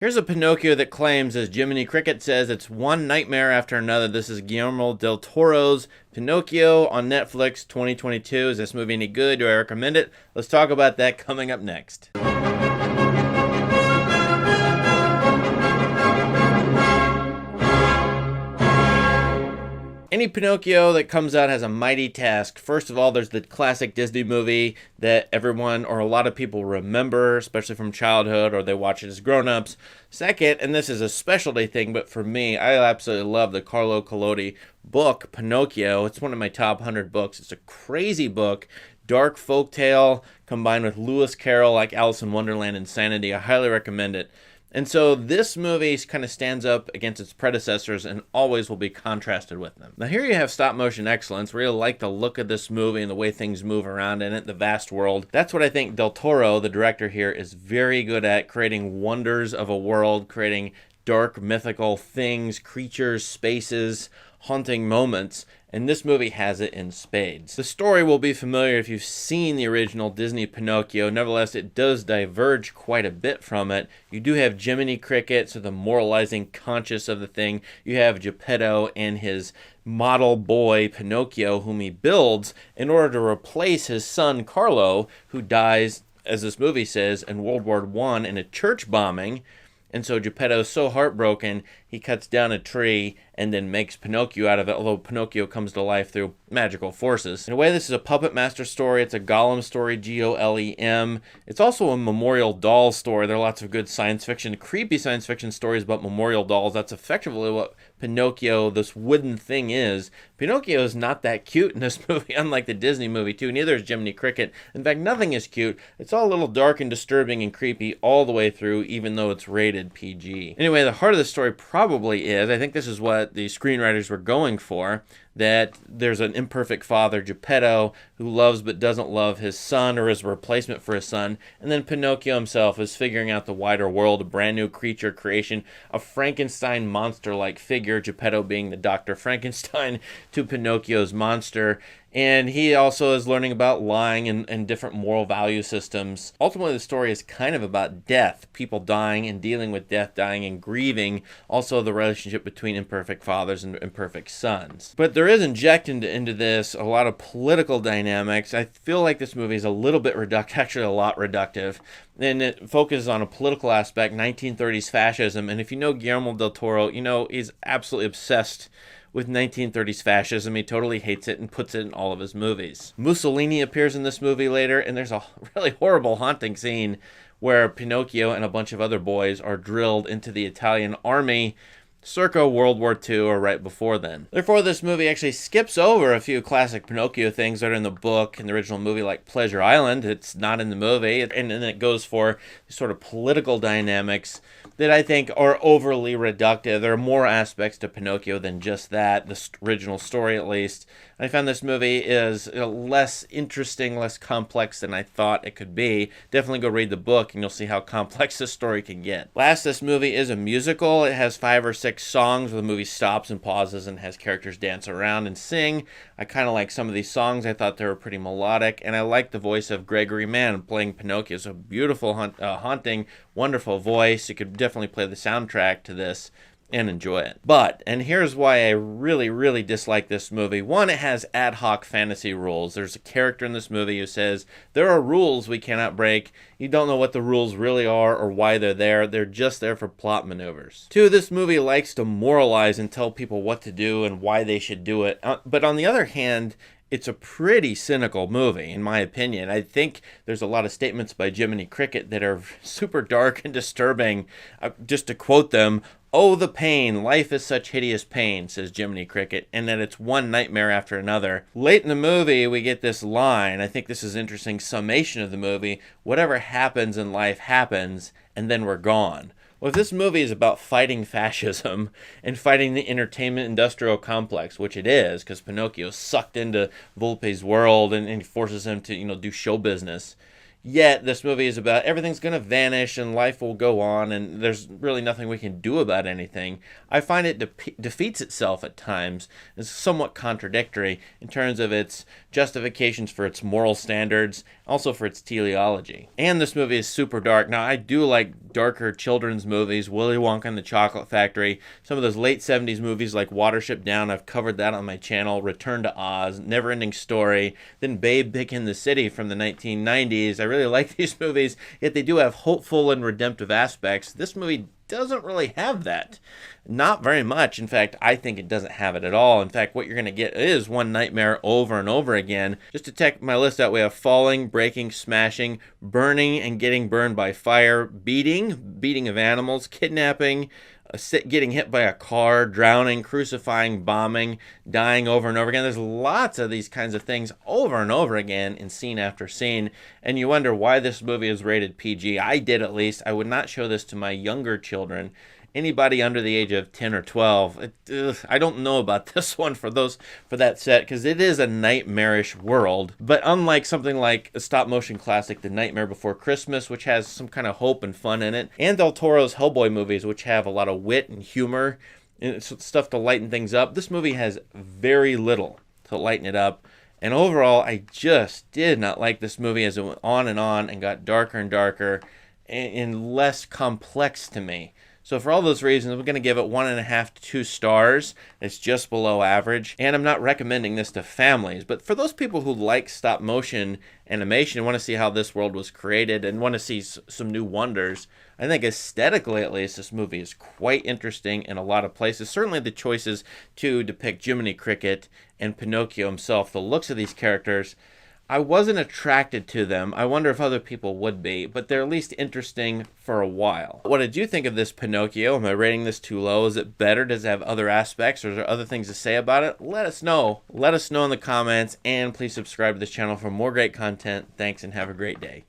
Here's a Pinocchio that claims, as Jiminy Cricket says, it's one nightmare after another. This is Guillermo del Toro's Pinocchio on Netflix 2022. Is this movie any good? Do I recommend it? Let's talk about that coming up next. Any Pinocchio that comes out has a mighty task. First of all, there's the classic Disney movie that everyone or a lot of people remember, especially from childhood, or they watch it as grown-ups. Second, and this is a specialty thing, but for me, I absolutely love the Carlo Collodi book, Pinocchio. It's one of my top 100 books. It's a crazy book. Dark folktale combined with Lewis Carroll like Alice in Wonderland insanity. I highly recommend it. And so this movie kind of stands up against its predecessors and always will be contrasted with them. Now here you have stop motion excellence. Really like the look of this movie and the way things move around in it, the vast world. That's what I think Del Toro, the director here, is very good at, creating wonders of a world, creating dark mythical things, creatures, spaces, haunting moments, and this movie has it in spades. The story will be familiar if you've seen the original Disney Pinocchio. Nevertheless, it does diverge quite a bit from it. You do have Jiminy Cricket, so the moralizing conscious of the thing. You have Geppetto and his model boy Pinocchio, whom he builds in order to replace his son Carlo, who dies, as this movie says, in World War I in a church bombing. And so Geppetto's so heartbroken, he cuts down a tree and then makes Pinocchio out of it, although Pinocchio comes to life through magical forces. In a way, this is a puppet master story. It's a Golem story, Golem. It's also a memorial doll story. There are lots of good science fiction, creepy science fiction stories about memorial dolls. That's effectively what Pinocchio, this wooden thing, is. Pinocchio is not that cute in this movie, unlike the Disney movie, too. Neither is Jiminy Cricket. In fact, nothing is cute. It's all a little dark and disturbing and creepy all the way through, even though it's rated PG. Anyway, the heart of the story probably is, I think this is what the screenwriters were going for, that there's an imperfect father, Geppetto, who loves but doesn't love his son or is a replacement for his son, and then Pinocchio himself is figuring out the wider world, a brand new creature creation, a Frankenstein monster-like figure, Geppetto being the Dr. Frankenstein to Pinocchio's monster, and he also is learning about lying and different moral value systems. Ultimately, the story is kind of about death, people dying and dealing with death, dying and grieving, also the relationship between imperfect fathers and imperfect sons. But there is injected into this a lot of political dynamics. I feel like this movie is a little bit reductive, actually a lot reductive, and it focuses on a political aspect, 1930s fascism, and if you know Guillermo del Toro, you know he's absolutely obsessed with 1930s fascism. He totally hates it and puts it in all of his movies. Mussolini appears in this movie later, and there's a really horrible, haunting scene where Pinocchio and a bunch of other boys are drilled into the Italian army circa World War II or right before then. Therefore, this movie actually skips over a few classic Pinocchio things that are in the book and the original movie, like Pleasure Island. It's not in the movie, and then it goes for sort of political dynamics that I think are overly reductive. There are more aspects to Pinocchio than just that, the original story at least. I found this movie is less interesting, less complex than I thought it could be. Definitely go read the book and you'll see how complex this story can get. Last, this movie is a musical. It has 5 or 6 songs where the movie stops and pauses and has characters dance around and sing. I kind of like some of these songs. I thought they were pretty melodic, and I like the voice of Gregory Mann playing Pinocchio. It's a beautiful, haunting, wonderful voice. You could definitely play the soundtrack to this and enjoy it. But, and here's why I really, really dislike this movie. One, it has ad hoc fantasy rules. There's a character in this movie who says, there are rules we cannot break. You don't know what the rules really are or why they're there. They're just there for plot maneuvers. 2, this movie likes to moralize and tell people what to do and why they should do it. But on the other hand, it's a pretty cynical movie, in my opinion. I think there's a lot of statements by Jiminy Cricket that are super dark and disturbing. Just to quote them, "Oh, the pain, life is such hideous pain," says Jiminy Cricket, and that it's one nightmare after another. Late in the movie, we get this line. I think this is an interesting summation of the movie. Whatever happens in life happens, and then we're gone. Well, if this movie is about fighting fascism and fighting the entertainment industrial complex, which it is, because Pinocchio is sucked into Volpe's world and forces him to, do show business, Yet this movie is about everything's going to vanish and life will go on and there's really nothing we can do about anything. I find it defeats itself at times. It's somewhat contradictory in terms of its justifications for its moral standards, also for its teleology. And this movie is super dark. Now, I do like darker children's movies, Willy Wonka and the Chocolate Factory, some of those late 70s movies like Watership Down. I've covered that on my channel. Return to Oz, Neverending Story, then Babe Big in the City from the 1990s. I really like these movies, yet they do have hopeful and redemptive aspects. This movie doesn't really have that. Not very much. In fact, I think it doesn't have it at all. In fact, what you're going to get is one nightmare over and over again. Just to check my list out, we have falling, breaking, smashing, burning and getting burned by fire, beating of animals, kidnapping, getting hit by a car, drowning, crucifying, bombing, dying over and over again. There's lots of these kinds of things over and over again in scene after scene, and you wonder why this movie is rated PG. I did, at least. I would not show this to my younger children. Anybody under the age of 10 or 12, I don't know about this one for that set, because it is a nightmarish world. But unlike something like a stop motion classic, The Nightmare Before Christmas, which has some kind of hope and fun in it, and Del Toro's Hellboy movies, which have a lot of wit and humor and stuff to lighten things up, this movie has very little to lighten it up. And overall, I just did not like this movie as it went on and got darker and darker and less complex to me. So for all those reasons, I'm going to give it 1.5 to 2 stars. It's just below average. And I'm not recommending this to families. But for those people who like stop motion animation and want to see how this world was created and want to see some new wonders, I think aesthetically at least, this movie is quite interesting in a lot of places. Certainly the choices to depict Jiminy Cricket and Pinocchio himself, the looks of these characters, I wasn't attracted to them. I wonder if other people would be, but they're at least interesting for a while. What did you think of this Pinocchio? Am I rating this too low? Is it better? Does it have other aspects, or is there other things to say about it? Let us know. Let us know in the comments, and please subscribe to this channel for more great content. Thanks, and have a great day.